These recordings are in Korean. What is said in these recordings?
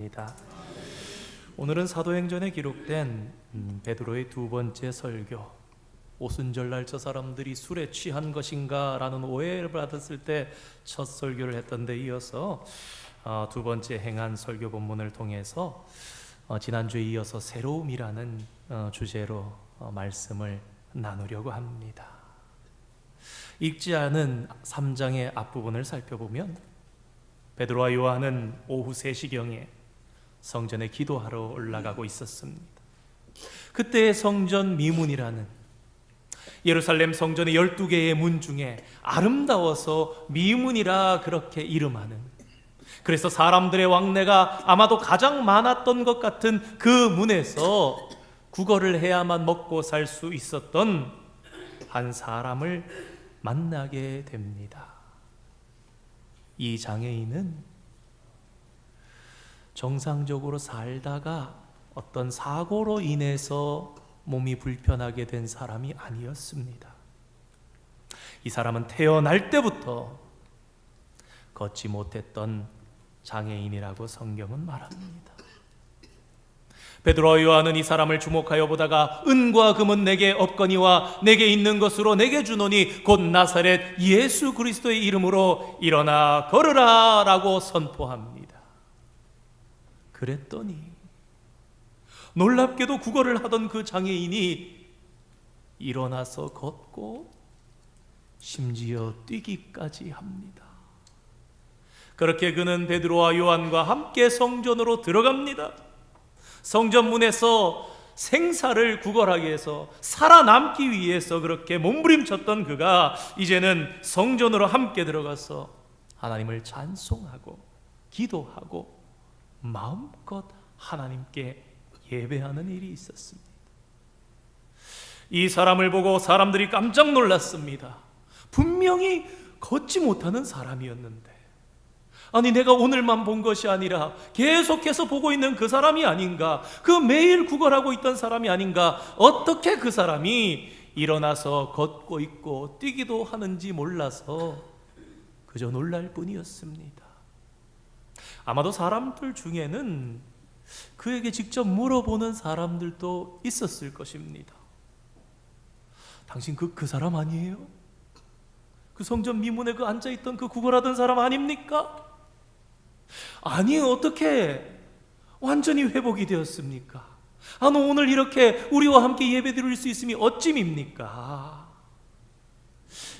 입니다. 오늘은 사도행전에 기록된 베드로의 두 번째 설교, 오순절날 저 사람들이 술에 취한 것인가 라는 오해를 받았을 때 첫 설교를 했던 데 이어서 두 번째 행한 설교 본문을 통해서 지난주에 이어서 새로움이라는 주제로 말씀을 나누려고 합니다. 읽지 않은 3장의 앞부분을 살펴보면 베드로와 요한은 오후 3시경에 성전에 기도하러 올라가고 있었습니다. 그때의 성전 미문이라는 예루살렘 성전의 12개의 문 중에 아름다워서 미문이라 그렇게 이름하는, 그래서 사람들의 왕래가 아마도 가장 많았던 것 같은 그 문에서 구걸을 해야만 먹고 살 수 있었던 한 사람을 만나게 됩니다. 이 장애인은 정상적으로 살다가 어떤 사고로 인해서 몸이 불편하게 된 사람이 아니었습니다. 이 사람은 태어날 때부터 걷지 못했던 장애인이라고 성경은 말합니다. 베드로와 요한은 이 사람을 주목하여 보다가 은과 금은 내게 없거니와 내게 있는 것으로 내게 주노니 곧 나사렛 예수 그리스도의 이름으로 일어나 걸으라 라고 선포합니다. 그랬더니 놀랍게도 구걸을 하던 그 장애인이 일어나서 걷고 심지어 뛰기까지 합니다. 그렇게 그는 베드로와 요한과 함께 성전으로 들어갑니다. 성전문에서 생사를 구걸하기 위해서, 살아남기 위해서 그렇게 몸부림쳤던 그가 이제는 성전으로 함께 들어가서 하나님을 찬송하고 기도하고 마음껏 하나님께 예배하는 일이 있었습니다. 이 사람을 보고 사람들이 깜짝 놀랐습니다. 분명히 걷지 못하는 사람이었는데, 아니 내가 오늘만 본 것이 아니라 계속해서 보고 있는 그 사람이 아닌가, 그 매일 구걸하고 있던 사람이 아닌가, 어떻게 그 사람이 일어나서 걷고 있고 뛰기도 하는지 몰라서 그저 놀랄 뿐이었습니다. 아마도 사람들 중에는 그에게 직접 물어보는 사람들도 있었을 것입니다. 당신 그 사람 아니에요? 그 성전 미문에 그 앉아있던 그 구걸하던 사람 아닙니까? 아니 어떻게 완전히 회복이 되었습니까? 너 오늘 이렇게 우리와 함께 예배 드릴 수 있음이 어찜입니까?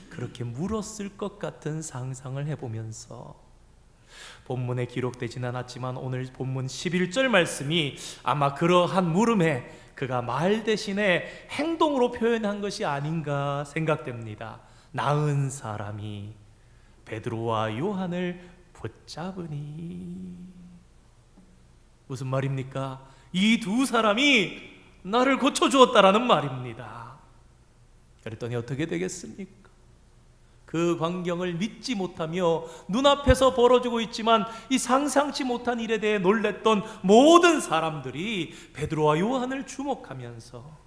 그렇게 물었을 것 같은 상상을 해보면서 본문에 기록되진 않았지만 오늘 본문 11절 말씀이 아마 그러한 물음에 그가 말 대신에 행동으로 표현한 것이 아닌가 생각됩니다. 나은 사람이 베드로와 요한을 붙잡으니. 무슨 말입니까? 이 두 사람이 나를 고쳐주었다라는 말입니다. 그랬더니 어떻게 되겠습니까? 그 광경을 믿지 못하며 눈앞에서 벌어지고 있지만 이 상상치 못한 일에 대해 놀랬던 모든 사람들이 베드로와 요한을 주목하면서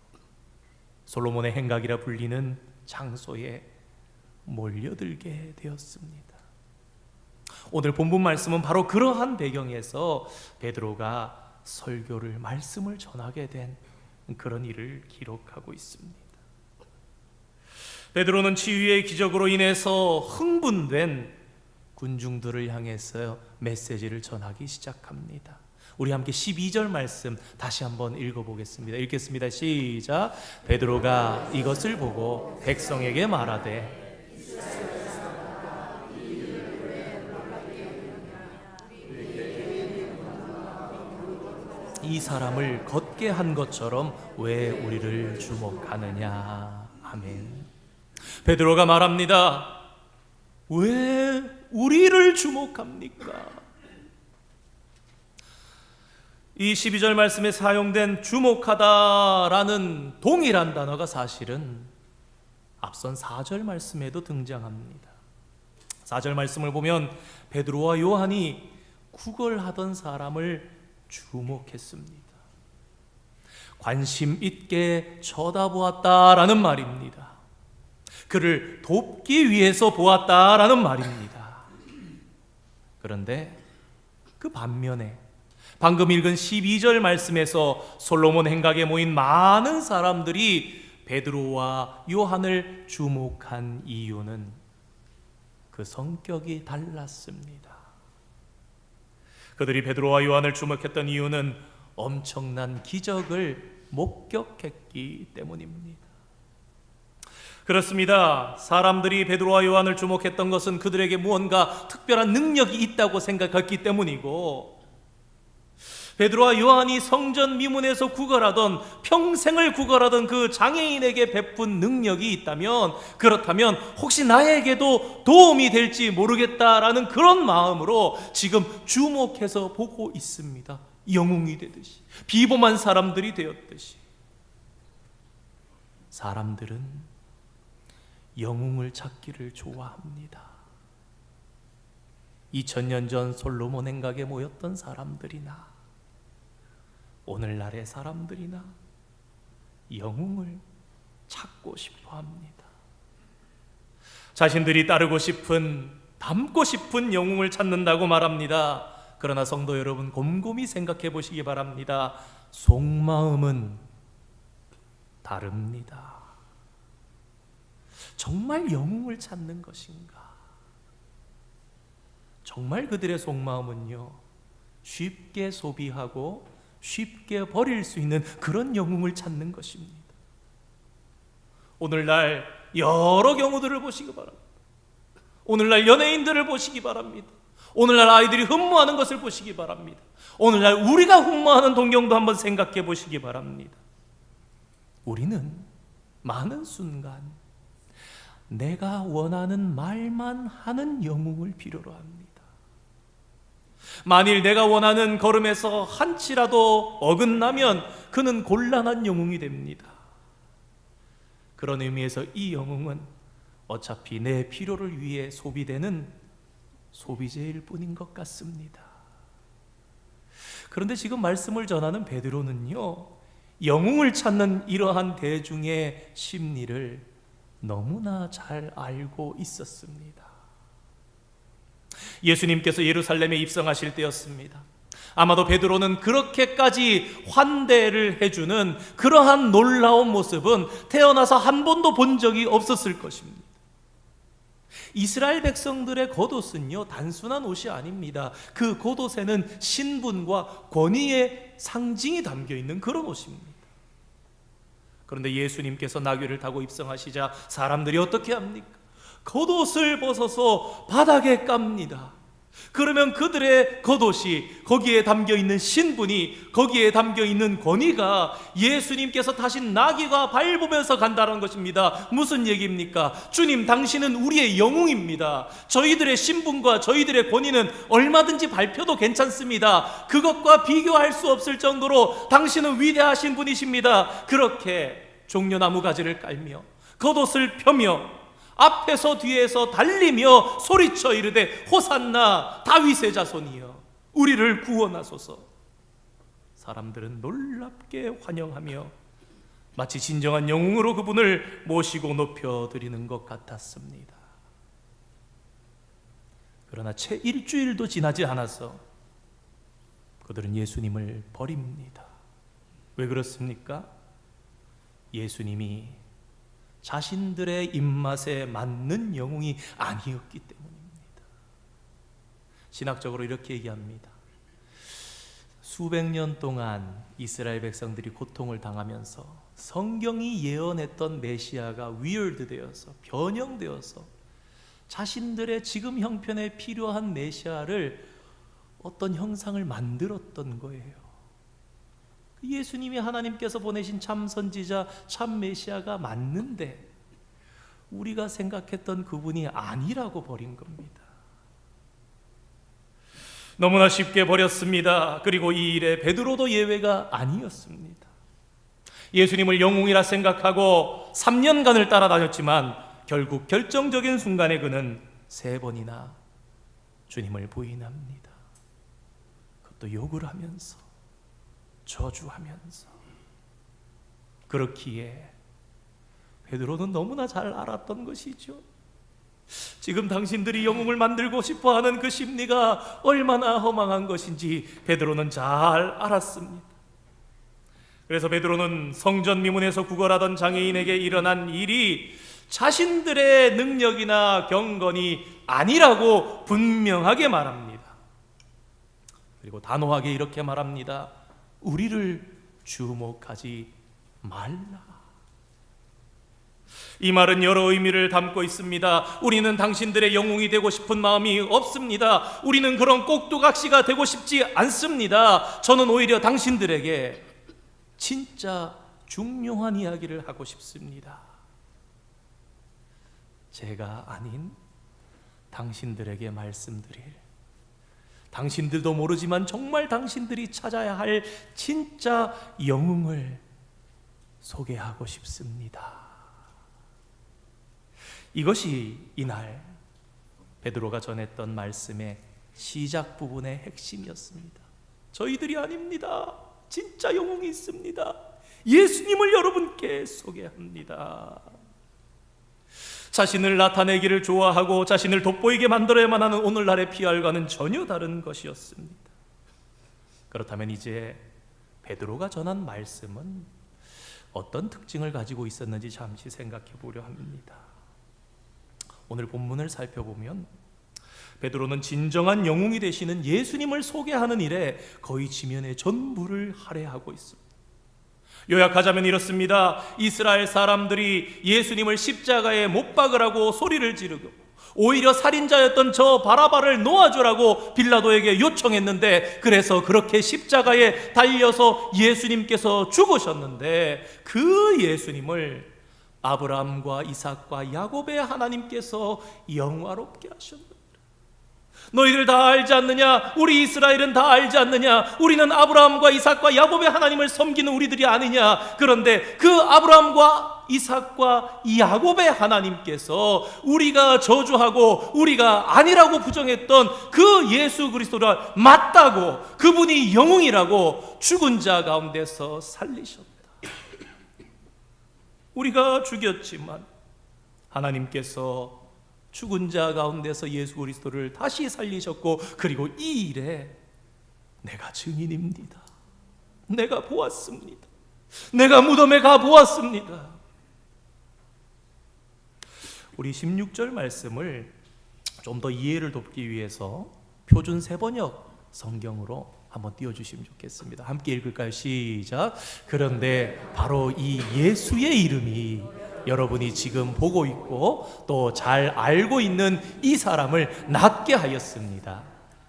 솔로몬의 행각이라 불리는 장소에 몰려들게 되었습니다. 오늘 본문 말씀은 바로 그러한 배경에서 베드로가 설교를, 말씀을 전하게 된 그런 일을 기록하고 있습니다. 베드로는 치유의 기적으로 인해서 흥분된 군중들을 향해서 메시지를 전하기 시작합니다. 우리 함께 12절 말씀 다시 한번 읽어보겠습니다. 읽겠습니다. 시작. 베드로가 이것을 보고 백성에게 말하되 이 사람을 걷게 한 것처럼 왜 우리를 주목하느냐. 아멘. 베드로가 말합니다. 왜 우리를 주목합니까? 이 12절 말씀에 사용된 주목하다라는 동일한 단어가 사실은 앞선 4절 말씀에도 등장합니다. 4절 말씀을 보면 베드로와 요한이 구걸하던 사람을 주목했습니다. 관심 있게 쳐다보았다라는 말입니다. 그를 돕기 위해서 보았다라는 말입니다. 그런데 그 반면에 방금 읽은 12절 말씀에서 솔로몬 행각에 모인 많은 사람들이 베드로와 요한을 주목한 이유는 그 성격이 달랐습니다. 그들이 베드로와 요한을 주목했던 이유는 엄청난 기적을 목격했기 때문입니다. 그렇습니다. 사람들이 베드로와 요한을 주목했던 것은 그들에게 무언가 특별한 능력이 있다고 생각했기 때문이고, 베드로와 요한이 성전 미문에서 구걸하던, 평생을 구걸하던 그 장애인에게 베푼 능력이 있다면, 그렇다면 혹시 나에게도 도움이 될지 모르겠다라는 그런 마음으로 지금 주목해서 보고 있습니다. 영웅이 되듯이, 비범한 사람들이 되었듯이. 사람들은 영웅을 찾기를 좋아합니다. 2000년 전 솔로몬 행각에 모였던 사람들이나 오늘날의 사람들이나 영웅을 찾고 싶어 합니다. 자신들이 따르고 싶은, 닮고 싶은 영웅을 찾는다고 말합니다. 그러나 성도 여러분, 곰곰이 생각해 보시기 바랍니다. 속마음은 다릅니다. 정말 영웅을 찾는 것인가? 정말 그들의 속마음은요, 쉽게 소비하고 쉽게 버릴 수 있는 그런 영웅을 찾는 것입니다. 오늘날 여러 경우들을 보시기 바랍니다. 오늘날 연예인들을 보시기 바랍니다. 오늘날 아이들이 흠모하는 것을 보시기 바랍니다. 오늘날 우리가 흠모하는 동경도 한번 생각해 보시기 바랍니다. 우리는 많은 순간 내가 원하는 말만 하는 영웅을 필요로 합니다. 만일 내가 원하는 걸음에서 한치라도 어긋나면 그는 곤란한 영웅이 됩니다. 그런 의미에서 이 영웅은 어차피 내 필요를 위해 소비되는 소비재일 뿐인 것 같습니다. 그런데 지금 말씀을 전하는 베드로는요, 영웅을 찾는 이러한 대중의 심리를 너무나 잘 알고 있었습니다. 예수님께서 예루살렘에 입성하실 때였습니다. 아마도 베드로는 그렇게까지 환대를 해주는 그러한 놀라운 모습은 태어나서 한 번도 본 적이 없었을 것입니다. 이스라엘 백성들의 겉옷은요, 단순한 옷이 아닙니다. 그 겉옷에는 신분과 권위의 상징이 담겨 있는 그런 옷입니다. 그런데 예수님께서 나귀를 타고 입성하시자 사람들이 어떻게 합니까? 겉옷을 벗어서 바닥에 깝니다. 그러면 그들의 겉옷이, 거기에 담겨있는 신분이, 거기에 담겨있는 권위가 예수님께서 타신 나귀가 밟으면서 간다는 것입니다. 무슨 얘기입니까? 주님, 당신은 우리의 영웅입니다. 저희들의 신분과 저희들의 권위는 얼마든지 밟혀도 괜찮습니다. 그것과 비교할 수 없을 정도로 당신은 위대하신 분이십니다. 그렇게 종려나무 가지를 깔며 겉옷을 펴며 앞에서 뒤에서 달리며 소리쳐 이르되 호산나 다윗의 자손이여 우리를 구원하소서. 사람들은 놀랍게 환영하며 마치 진정한 영웅으로 그분을 모시고 높여드리는 것 같았습니다. 그러나 채 일주일도 지나지 않아서 그들은 예수님을 버립니다. 왜 그렇습니까? 예수님이 자신들의 입맛에 맞는 영웅이 아니었기 때문입니다. 신학적으로 이렇게 얘기합니다. 수백 년 동안 이스라엘 백성들이 고통을 당하면서 성경이 예언했던 메시아가 위얼드되어서, 변형되어서 자신들의 지금 형편에 필요한 메시아를 어떤 형상을 만들었던 거예요. 예수님이 하나님께서 보내신 참 선지자, 참 메시아가 맞는데 우리가 생각했던 그분이 아니라고 버린 겁니다. 너무나 쉽게 버렸습니다. 그리고 이 일에 베드로도 예외가 아니었습니다. 예수님을 영웅이라 생각하고 3년간을 따라다녔지만 결국 결정적인 순간에 그는 3번이나 주님을 부인합니다. 그것도 욕을 하면서, 저주하면서. 그렇기에 베드로는 너무나 잘 알았던 것이죠. 지금 당신들이 영웅을 만들고 싶어하는 그 심리가 얼마나 허망한 것인지 베드로는 잘 알았습니다. 그래서 베드로는 성전 미문에서 구걸하던 장애인에게 일어난 일이 자신들의 능력이나 경건이 아니라고 분명하게 말합니다. 그리고 단호하게 이렇게 말합니다. 우리를 주목하지 말라. 이 말은 여러 의미를 담고 있습니다. 우리는 당신들의 영웅이 되고 싶은 마음이 없습니다. 우리는 그런 꼭두각시가 되고 싶지 않습니다. 저는 오히려 당신들에게 진짜 중요한 이야기를 하고 싶습니다. 제가 아닌 당신들에게 말씀드릴, 당신들도 모르지만 정말 당신들이 찾아야 할 진짜 영웅을 소개하고 싶습니다. 이것이 이날 베드로가 전했던 말씀의 시작 부분의 핵심이었습니다. 저희들이 아닙니다. 진짜 영웅이 있습니다. 예수님을 여러분께 소개합니다. 자신을 나타내기를 좋아하고 자신을 돋보이게 만들어야만 하는 오늘날의 PR과는 전혀 다른 것이었습니다. 그렇다면 이제 베드로가 전한 말씀은 어떤 특징을 가지고 있었는지 잠시 생각해 보려 합니다. 오늘 본문을 살펴보면 베드로는 진정한 영웅이 되시는 예수님을 소개하는 일에 거의 지면의 전부를 할애하고 있습니다. 요약하자면 이렇습니다. 이스라엘 사람들이 예수님을 십자가에 못 박으라고 소리를 지르고 오히려 살인자였던 저 바라바를 놓아주라고 빌라도에게 요청했는데, 그래서 그렇게 십자가에 달려서 예수님께서 죽으셨는데 그 예수님을 아브라함과 이삭과 야곱의 하나님께서 영화롭게 하셨다. 너희들 다 알지 않느냐? 우리 이스라엘은 다 알지 않느냐? 우리는 아브라함과 이삭과 야곱의 하나님을 섬기는 우리들이 아니냐? 그런데 그 아브라함과 이삭과 야곱의 하나님께서 우리가 저주하고 우리가 아니라고 부정했던 그 예수 그리스도가 맞다고, 그분이 영웅이라고 죽은 자 가운데서 살리셨다. 우리가 죽였지만 하나님께서 죽은 자 가운데서 예수 그리스도를 다시 살리셨고, 그리고 이 일에 내가 증인입니다. 내가 보았습니다. 내가 무덤에 가 보았습니다. 우리 16절 말씀을 좀 더 이해를 돕기 위해서 표준 세번역 성경으로 한번 띄워주시면 좋겠습니다. 함께 읽을까요? 시작. 그런데 바로 이 예수의 이름이 여러분이 지금 보고 있고 또 잘 알고 있는 이 사람을 낫게 하였습니다.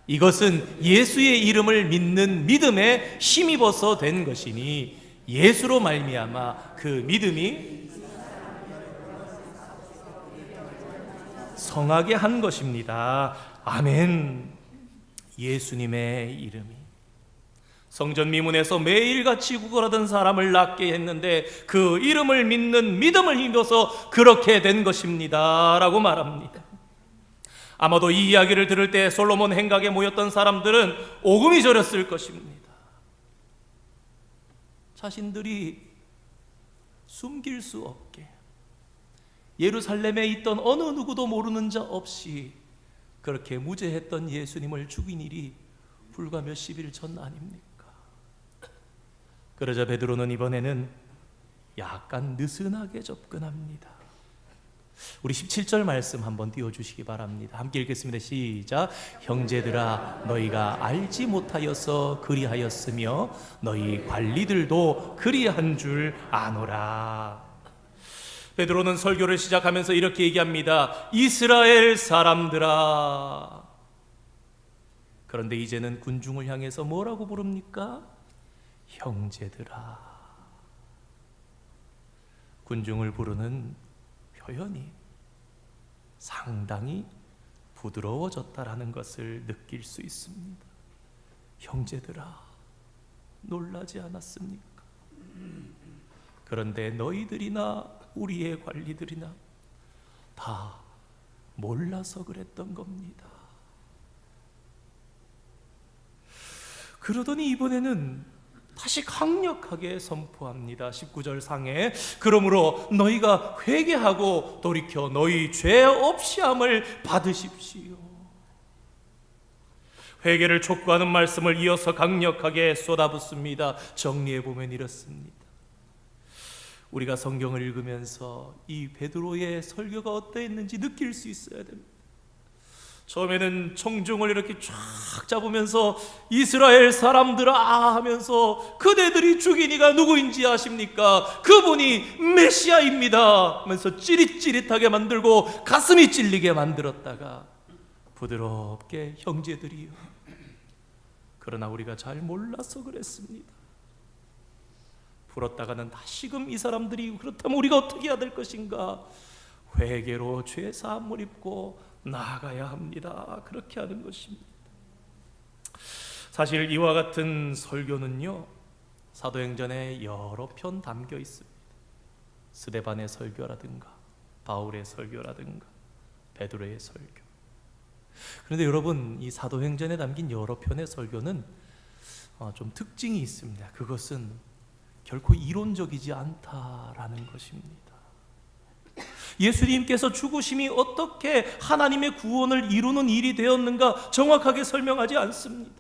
이것은 예수의 이름을 믿는 믿음에 힘입어서 된 것이니 예수로 말미암아 그 믿음이 성하게 한 것입니다. 아멘. 예수님의 이름이 성전 미문에서 매일같이 구걸하던 사람을 낫게 했는데 그 이름을 믿는 믿음을 힘입어서 그렇게 된 것입니다 라고 말합니다. 아마도 이 이야기를 들을 때 솔로몬 행각에 모였던 사람들은 오금이 저렸을 것입니다. 자신들이 숨길 수 없게 예루살렘에 있던 어느 누구도 모르는 자 없이 그렇게 무죄했던 예수님을 죽인 일이 불과 몇십 일 전 아닙니까? 그러자 베드로는 이번에는 약간 느슨하게 접근합니다. 우리 17절 말씀 한번 띄워주시기 바랍니다. 함께 읽겠습니다. 시작. 형제들아, 너희가 알지 못하여서 그리하였으며 너희 관리들도 그리한 줄 아노라. 베드로는 설교를 시작하면서 이렇게 얘기합니다. 이스라엘 사람들아. 그런데 이제는 군중을 향해서 뭐라고 부릅니까? 형제들아. 군중을 부르는 표현이 상당히 부드러워졌다라는 것을 느낄 수 있습니다. 형제들아, 놀라지 않았습니까? 그런데 너희들이나 우리의 관리들이나 다 몰라서 그랬던 겁니다. 그러더니 이번에는 다시 강력하게 선포합니다. 19절 상에 그러므로 너희가 회개하고 돌이켜 너희 죄 없이함을 받으십시오. 회개를 촉구하는 말씀을 이어서 강력하게 쏟아붓습니다. 정리해보면 이렇습니다. 우리가 성경을 읽으면서 이 베드로의 설교가 어떠했는지 느낄 수 있어야 됩니다. 처음에는 청중을 이렇게 쫙 잡으면서 이스라엘 사람들아 하면서 그대들이 죽인 이가 누구인지 아십니까? 그분이 메시아입니다 하면서 찌릿찌릿하게 만들고 가슴이 찔리게 만들었다가 부드럽게 형제들이요, 그러나 우리가 잘 몰라서 그랬습니다. 풀었다가는 다시금 이 사람들이 그렇다면 우리가 어떻게 해야 될 것인가? 회개로 죄 사함을 입고 나아가야 합니다. 그렇게 하는 것입니다. 사실 이와 같은 설교는요, 사도행전에 여러 편 담겨 있습니다. 스데반의 설교라든가 바울의 설교라든가 베드로의 설교. 그런데 여러분, 이 사도행전에 담긴 여러 편의 설교는 좀 특징이 있습니다. 그것은 결코 이론적이지 않다라는 것입니다. 예수님께서 죽으심이 어떻게 하나님의 구원을 이루는 일이 되었는가 정확하게 설명하지 않습니다.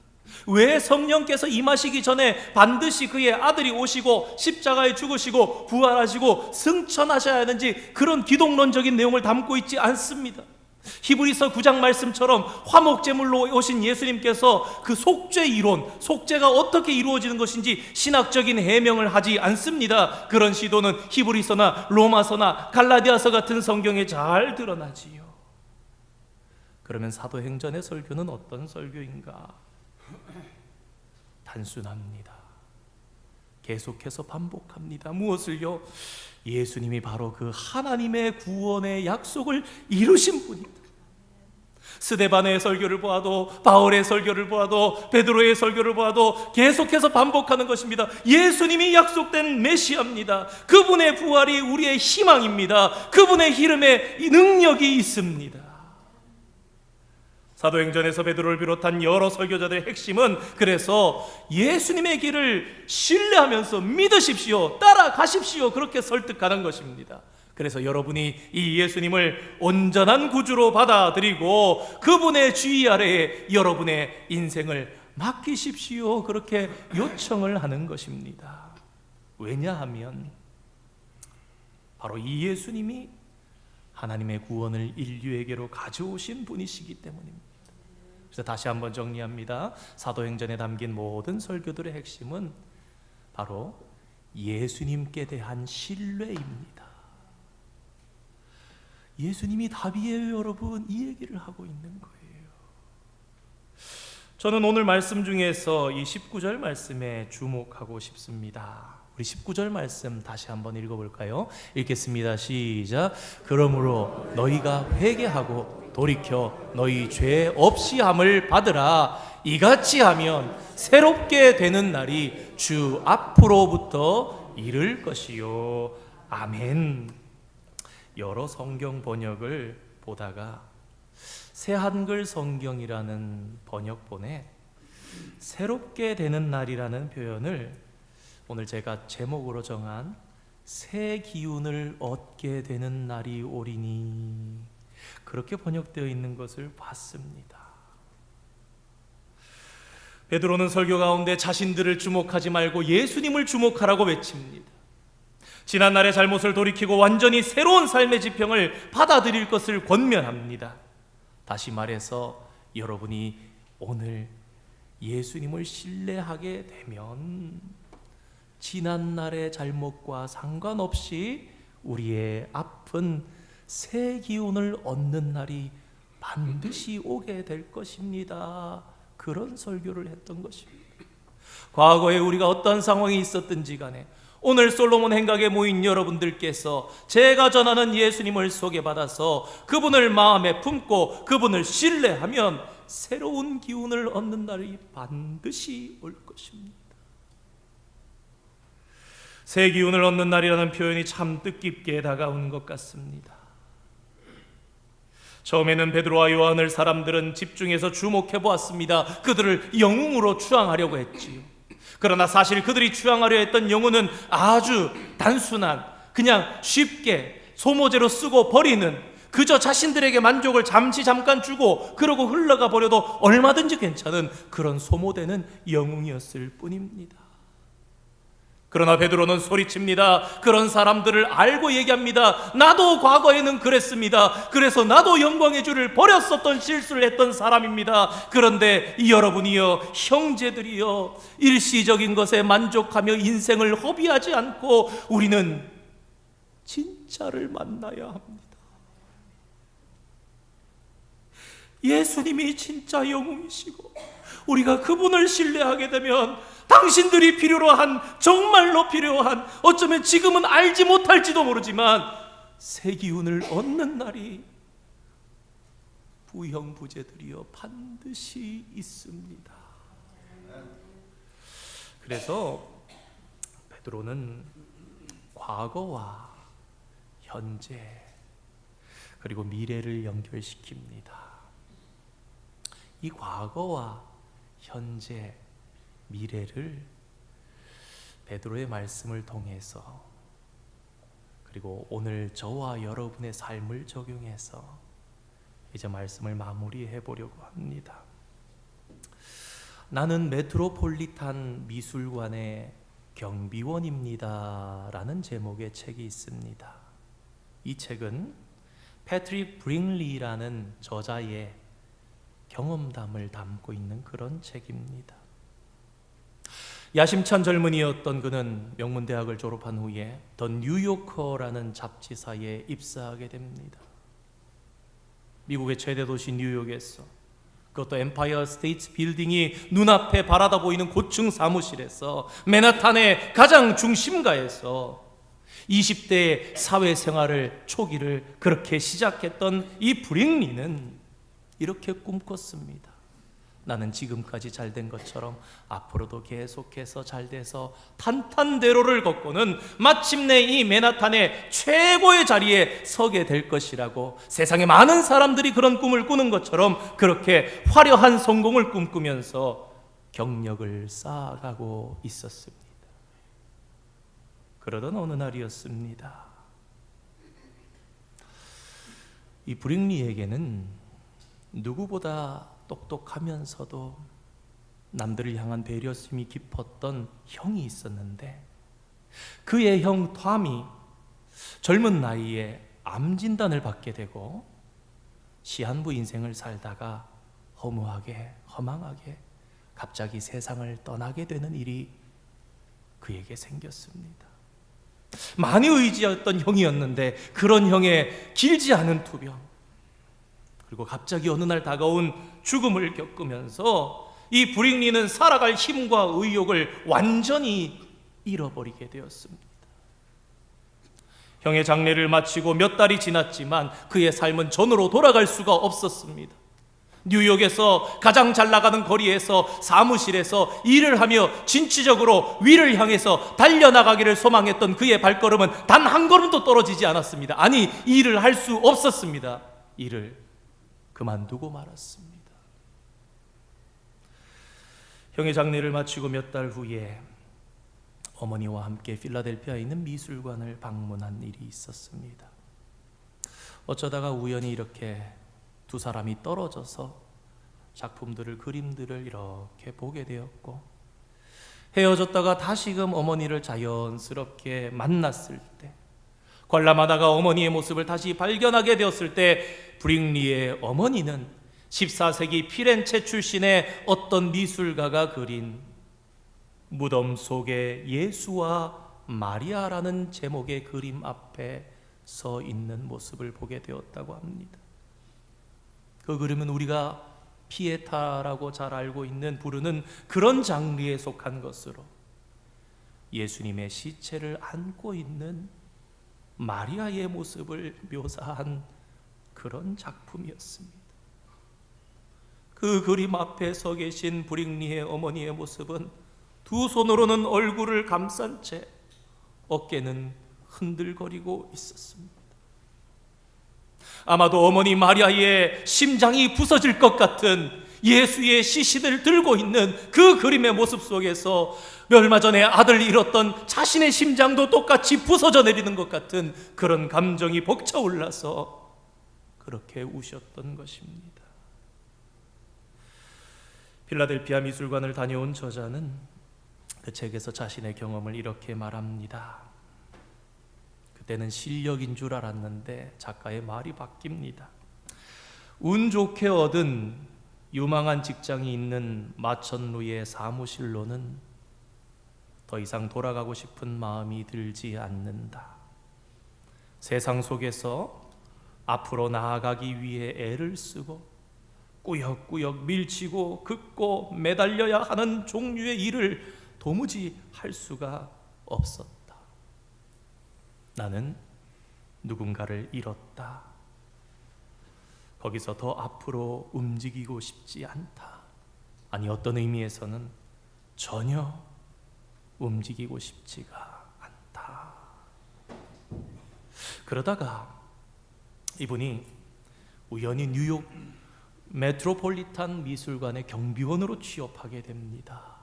왜 성령께서 임하시기 전에 반드시 그의 아들이 오시고 십자가에 죽으시고 부활하시고 승천하셔야 하는지 그런 기독론적인 내용을 담고 있지 않습니다. 히브리서 9장 말씀처럼 화목제물로 오신 예수님께서 그 속죄 이론, 속죄가 어떻게 이루어지는 것인지 신학적인 해명을 하지 않습니다. 그런 시도는 히브리서나 로마서나 갈라디아서 같은 성경에 잘 드러나지요. 그러면 사도행전의 설교는 어떤 설교인가? 단순합니다. 계속해서 반복합니다. 무엇을요? 예수님이 바로 그 하나님의 구원의 약속을 이루신 분이다. 스데반의 설교를 보아도 바울의 설교를 보아도 베드로의 설교를 보아도 계속해서 반복하는 것입니다. 예수님이 약속된 메시아입니다. 그분의 부활이 우리의 희망입니다. 그분의 이름에 능력이 있습니다. 사도행전에서 베드로를 비롯한 여러 설교자들의 핵심은 그래서 예수님의 길을 신뢰하면서 믿으십시오, 따라가십시오, 그렇게 설득하는 것입니다. 그래서 여러분이 이 예수님을 온전한 구주로 받아들이고 그분의 주의 아래에 여러분의 인생을 맡기십시오, 그렇게 요청을 하는 것입니다. 왜냐하면 바로 이 예수님이 하나님의 구원을 인류에게로 가져오신 분이시기 때문입니다. 그래서 다시 한번 정리합니다. 사도행전에 담긴 모든 설교들의 핵심은 바로 예수님께 대한 신뢰입니다. 예수님이 답이에요, 여러분. 이 얘기를 하고 있는 거예요. 저는 오늘 말씀 중에서 이 19절 말씀에 주목하고 싶습니다. 우리 19절 말씀 다시 한번 읽어볼까요? 읽겠습니다. 시작. 그러므로 너희가 회개하고 돌이켜 너희 죄 없이 함을 받으라. 이같이 하면 새롭게 되는 날이 주 앞으로부터 이를 것이요. 아멘. 여러 성경 번역을 보다가 새한글 성경이라는 번역본에 새롭게 되는 날이라는 표현을 오늘 제가 제목으로 정한 새 기운을 얻게 되는 날이 오리니, 그렇게 번역되어 있는 것을 봤습니다. 베드로는 설교 가운데 자신들을 주목하지 말고 예수님을 주목하라고 외칩니다. 지난날의 잘못을 돌이키고 완전히 새로운 삶의 지평을 받아들일 것을 권면합니다. 다시 말해서 여러분이 오늘 예수님을 신뢰하게 되면 지난날의 잘못과 상관없이 우리의 앞은 새 기운을 얻는 날이 반드시 오게 될 것입니다. 그런 설교를 했던 것입니다. 과거에 우리가 어떤 상황이 있었든지 간에 오늘 솔로몬 행각에 모인 여러분들께서 제가 전하는 예수님을 소개받아서 그분을 마음에 품고 그분을 신뢰하면 새로운 기운을 얻는 날이 반드시 올 것입니다. 새 기운을 얻는 날이라는 표현이 참 뜻깊게 다가온 것 같습니다. 처음에는 베드로와 요한을 사람들은 집중해서 주목해 보았습니다. 그들을 영웅으로 추앙하려고 했지요. 그러나 사실 그들이 취향하려 했던 영혼은 아주 단순한, 그냥 쉽게 소모제로 쓰고 버리는, 그저 자신들에게 만족을 잠깐 주고 그러고 흘러가 버려도 얼마든지 괜찮은 그런 소모되는 영웅이었을 뿐입니다. 그러나 베드로는 소리칩니다. 그런 사람들을 알고 얘기합니다. 나도 과거에는 그랬습니다. 그래서 나도 영광의 주를 버렸었던 실수를 했던 사람입니다. 그런데 여러분이여, 형제들이여, 일시적인 것에 만족하며 인생을 허비하지 않고 우리는 진짜를 만나야 합니다. 예수님이 진짜 영웅이시고 우리가 그분을 신뢰하게 되면 당신들이 필요로 한, 정말로 필요한, 어쩌면 지금은 알지 못할지도 모르지만 새 기운을 얻는 날이 부형부제들이여 반드시 있습니다. 그래서 베드로는 과거와 현재 그리고 미래를 연결시킵니다. 이 과거와 현재, 미래를 베드로의 말씀을 통해서, 그리고 오늘 저와 여러분의 삶을 적용해서 이제 말씀을 마무리해 보려고 합니다. 나는 메트로폴리탄 미술관의 경비원입니다 라는 제목의 책이 있습니다. 이 책은 패트릭 브링리라는 저자의 경험담을 담고 있는 그런 책입니다. 야심찬 젊은이였던 그는 명문대학을 졸업한 후에 더 뉴요커라는 잡지사에 입사하게 됩니다. 미국의 최대 도시 뉴욕에서, 그것도 엠파이어 스테이트 빌딩이 눈앞에 바라다 보이는 고층 사무실에서, 맨하탄의 가장 중심가에서 20대 사회생활을 초기를 그렇게 시작했던 이 브링리는 이렇게 꿈꿨습니다. 나는 지금까지 잘된 것처럼 앞으로도 계속해서 잘돼서 탄탄대로를 걷고는 마침내 이 맨하탄의 최고의 자리에 서게 될 것이라고, 세상에 많은 사람들이 그런 꿈을 꾸는 것처럼 그렇게 화려한 성공을 꿈꾸면서 경력을 쌓아가고 있었습니다. 그러던 어느 날이었습니다. 이 브링리에게는 누구보다 똑똑하면서도 남들을 향한 배려심이 깊었던 형이 있었는데, 그의 형 톰이 젊은 나이에 암 진단을 받게 되고 시한부 인생을 살다가 허무하게, 허망하게 갑자기 세상을 떠나게 되는 일이 그에게 생겼습니다. 많이 의지했던 형이었는데 그런 형의 길지 않은 투병, 그리고 갑자기 어느 날 다가온 죽음을 겪으면서 이 브링리는 살아갈 힘과 의욕을 완전히 잃어버리게 되었습니다. 형의 장례를 마치고 몇 달이 지났지만 그의 삶은 전으로 돌아갈 수가 없었습니다. 뉴욕에서 가장 잘 나가는 거리에서 사무실에서 일을 하며 진취적으로 위를 향해서 달려나가기를 소망했던 그의 발걸음은 단 한 걸음도 떨어지지 않았습니다. 아니, 일을 할 수 없었습니다. 일을 그만두고 말았습니다. 형의 장례를 마치고 몇 달 후에 어머니와 함께 필라델피아에 있는 미술관을 방문한 일이 있었습니다. 어쩌다가 우연히 이렇게 두 사람이 떨어져서 작품들을, 그림들을 이렇게 보게 되었고, 헤어졌다가 다시금 어머니를 자연스럽게 만났을 때, 관람하다가 어머니의 모습을 다시 발견하게 되었을 때, 브링리의 어머니는 14세기 피렌체 출신의 어떤 미술가가 그린 무덤 속에 예수와 마리아라는 제목의 그림 앞에 서 있는 모습을 보게 되었다고 합니다. 그 그림은 우리가 피에타라고 잘 알고 있는, 부르는 그런 장르에 속한 것으로 예수님의 시체를 안고 있는 마리아의 모습을 묘사한 그런 작품이었습니다. 그 그림 앞에 서 계신 브링리의 어머니의 모습은 두 손으로는 얼굴을 감싼 채 어깨는 흔들거리고 있었습니다. 아마도 어머니 마리아의 심장이 부서질 것 같은 예수의 시신을 들고 있는 그 그림의 모습 속에서 얼마 전에 아들 잃었던 자신의 심장도 똑같이 부서져 내리는 것 같은 그런 감정이 벅차올라서 그렇게 우셨던 것입니다. 필라델피아 미술관을 다녀온 저자는 그 책에서 자신의 경험을 이렇게 말합니다. 그때는 실력인 줄 알았는데 작가의 말이 바뀝니다. 운 좋게 얻은 유망한 직장이 있는 마천루의 사무실로는 더 이상 돌아가고 싶은 마음이 들지 않는다. 세상 속에서 앞으로 나아가기 위해 애를 쓰고 꾸역꾸역 밀치고 긋고 매달려야 하는 종류의 일을 도무지 할 수가 없었다. 나는 누군가를 잃었다. 거기서 더 앞으로 움직이고 싶지 않다. 아니, 어떤 의미에서는 전혀 움직이고 싶지가 않다. 그러다가 이분이 우연히 뉴욕 메트로폴리탄 미술관의 경비원으로 취업하게 됩니다.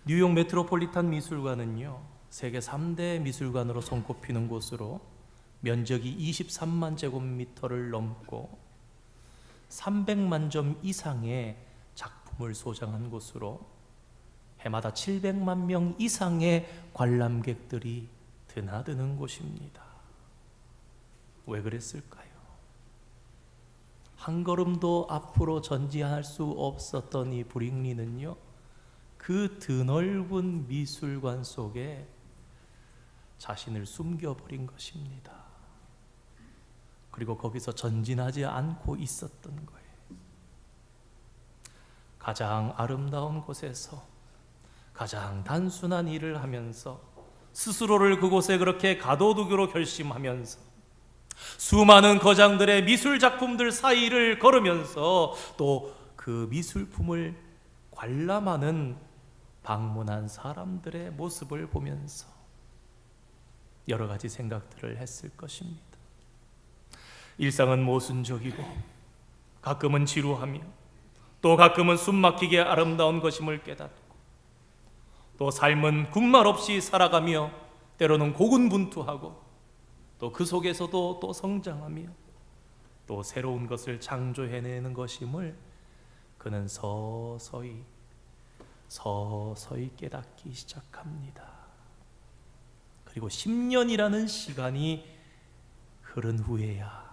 뉴욕 메트로폴리탄 미술관은요, 세계 3대 미술관으로 손꼽히는 곳으로 면적이 23만 제곱미터를 넘고 300만 점 이상의 작품을 소장한 곳으로 해마다 700만 명 이상의 관람객들이 드나드는 곳입니다. 왜 그랬을까요? 한 걸음도 앞으로 전진할 수 없었던 이 브링리는요, 그 드넓은 미술관 속에 자신을 숨겨버린 것입니다. 그리고 거기서 전진하지 않고 있었던 거예요. 가장 아름다운 곳에서 가장 단순한 일을 하면서 스스로를 그곳에 그렇게 가둬두기로 결심하면서 수많은 거장들의 미술 작품들 사이를 걸으면서 또 그 미술품을 관람하는 방문한 사람들의 모습을 보면서 여러 가지 생각들을 했을 것입니다. 일상은 모순적이고 가끔은 지루하며 또 가끔은 숨막히게 아름다운 것임을 깨닫고 또 삶은 군말 없이 살아가며 때로는 고군분투하고 또 그 속에서도 또 성장하며 또 새로운 것을 창조해내는 것임을 그는 서서히 깨닫기 시작합니다. 그리고 10년이라는 시간이 흐른 후에야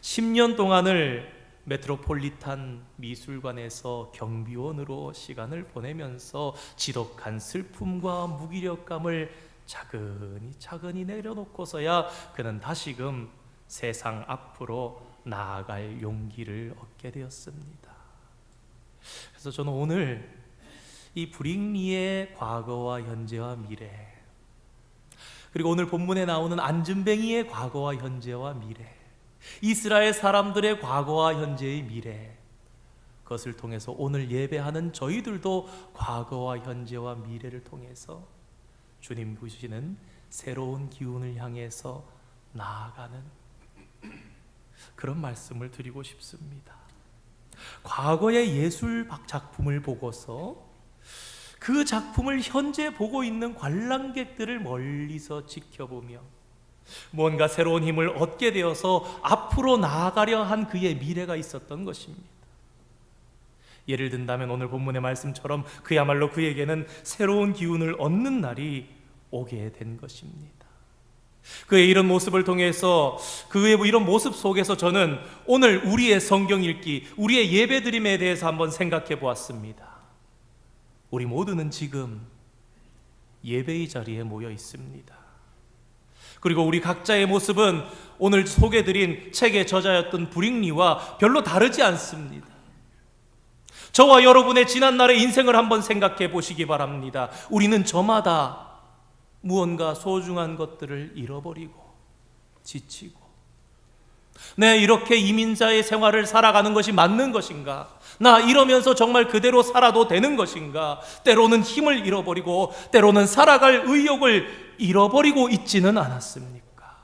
10년 동안을 메트로폴리탄 미술관에서 경비원으로 시간을 보내면서 지독한 슬픔과 무기력감을 차근히 내려놓고서야 그는 다시금 세상 앞으로 나아갈 용기를 얻게 되었습니다. 그래서 저는 오늘 이 브링리의 과거와 현재와 미래, 그리고 오늘 본문에 나오는 안진뱅이의 과거와 현재와 미래, 이스라엘 사람들의 과거와 현재의 미래, 그것을 통해서 오늘 예배하는 저희들도 과거와 현재와 미래를 통해서 주님 부시는 새로운 기운을 향해서 나아가는 그런 말씀을 드리고 싶습니다. 과거의 예술 작품을 보고서 그 작품을 현재 보고 있는 관람객들을 멀리서 지켜보며 뭔가 새로운 힘을 얻게 되어서 앞으로 나아가려 한 그의 미래가 있었던 것입니다. 예를 든다면 오늘 본문의 말씀처럼 그야말로 그에게는 새로운 기운을 얻는 날이 오게 된 것입니다. 그의 이런 모습을 통해서, 그의 이런 모습 속에서 저는 오늘 우리의 성경 읽기, 우리의 예배드림에 대해서 한번 생각해 보았습니다. 우리 모두는 지금 예배의 자리에 모여 있습니다. 그리고 우리 각자의 모습은 오늘 소개드린 책의 저자였던 브링리와 별로 다르지 않습니다. 저와 여러분의 지난날의 인생을 한번 생각해 보시기 바랍니다. 우리는 저마다 무언가 소중한 것들을 잃어버리고 지치고, 네, 이렇게 이민자의 생활을 살아가는 것이 맞는 것인가? 나 이러면서 정말 그대로 살아도 되는 것인가? 때로는 힘을 잃어버리고 때로는 살아갈 의욕을 잃어버리고 있지는 않았습니까?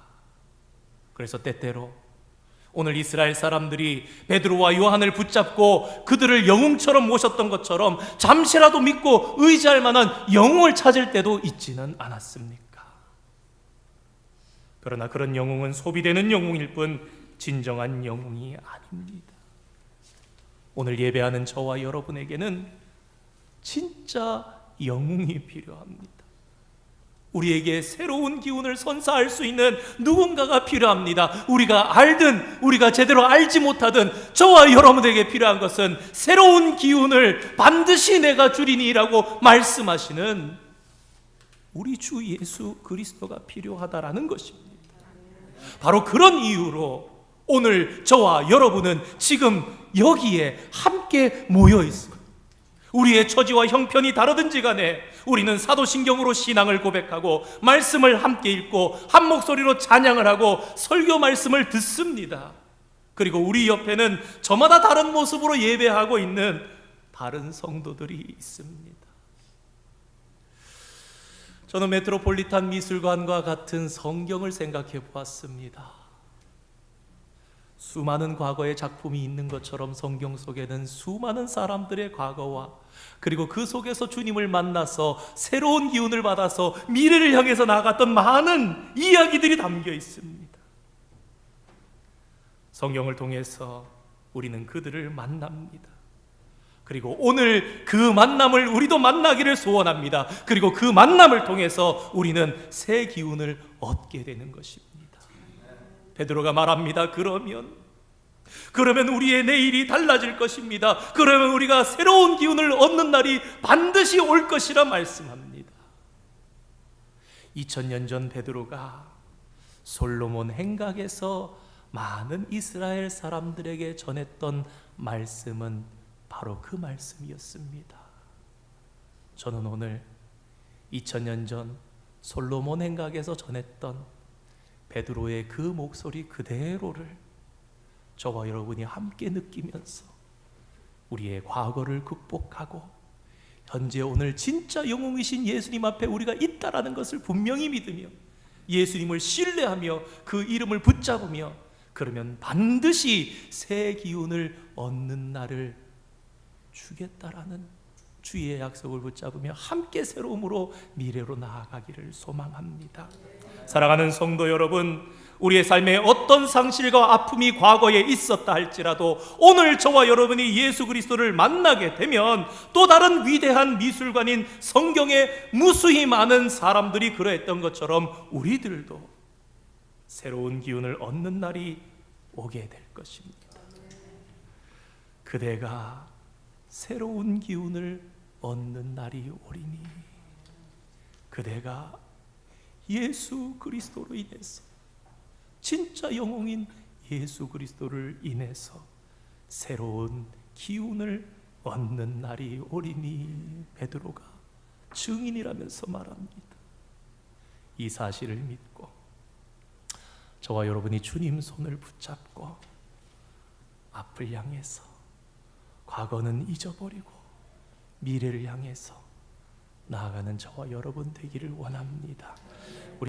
그래서 때때로 오늘 이스라엘 사람들이 베드로와 요한을 붙잡고 그들을 영웅처럼 모셨던 것처럼 잠시라도 믿고 의지할 만한 영웅을 찾을 때도 있지는 않았습니까? 그러나 그런 영웅은 소비되는 영웅일 뿐 진정한 영웅이 아닙니다. 오늘 예배하는 저와 여러분에게는 진짜 영웅이 필요합니다. 우리에게 새로운 기운을 선사할 수 있는 누군가가 필요합니다. 우리가 알든 우리가 제대로 알지 못하든 저와 여러분에게 필요한 것은 새로운 기운을 반드시 내가 주리니라고 말씀하시는 우리 주 예수 그리스도가 필요하다라는 것입니다. 바로 그런 이유로 오늘 저와 여러분은 지금 여기에 함께 모여 있습니다. 우리의 처지와 형편이 다르든지 간에 우리는 사도신경으로 신앙을 고백하고 말씀을 함께 읽고 한 목소리로 찬양을 하고 설교 말씀을 듣습니다. 그리고 우리 옆에는 저마다 다른 모습으로 예배하고 있는 다른 성도들이 있습니다. 저는 메트로폴리탄 미술관과 같은 성경을 생각해 보았습니다. 수많은 과거의 작품이 있는 것처럼 성경 속에는 수많은 사람들의 과거와 그리고 그 속에서 주님을 만나서 새로운 기운을 받아서 미래를 향해서 나아갔던 많은 이야기들이 담겨 있습니다. 성경을 통해서 우리는 그들을 만납니다. 그리고 오늘 그 만남을 우리도 만나기를 소원합니다. 그리고 그 만남을 통해서 우리는 새 기운을 얻게 되는 것입니다. 베드로가 말합니다. 그러면 우리의 내일이 달라질 것입니다. 그러면 우리가 새로운 기운을 얻는 날이 반드시 올 것이라 말씀합니다. 2000년 전 베드로가 솔로몬 행각에서 많은 이스라엘 사람들에게 전했던 말씀은 바로 그 말씀이었습니다. 저는 오늘 2000년 전 솔로몬 행각에서 전했던 베드로의 그 목소리 그대로를 저와 여러분이 함께 느끼면서 우리의 과거를 극복하고 현재 오늘 진짜 영웅이신 예수님 앞에 우리가 있다라는 것을 분명히 믿으며 예수님을 신뢰하며 그 이름을 붙잡으며 그러면 반드시 새 기운을 얻는 날을 주겠다라는 주의 약속을 붙잡으며 함께 새로움으로 미래로 나아가기를 소망합니다. 사랑하는 성도 여러분, 우리의 삶에 어떤 상실과 아픔이 과거에 있었다 할지라도 오늘 저와 여러분이 예수 그리스도를 만나게 되면 또 다른 위대한 미술관인 성경에 무수히 많은 사람들이 그러했던 것처럼 우리들도 새로운 기운을 얻는 날이 오게 될 것입니다. 그대가 새로운 기운을 얻는 날이 오리니 그대가 예수 그리스도로 인해서 진짜 영웅인 예수 그리스도를 인해서 새로운 기운을 얻는 날이 오리니 베드로가 증인이라면서 말합니다. 이 사실을 믿고 저와 여러분이 주님 손을 붙잡고 앞을 향해서 과거는 잊어버리고 미래를 향해서 나아가는 저와 여러분 되기를 원합니다.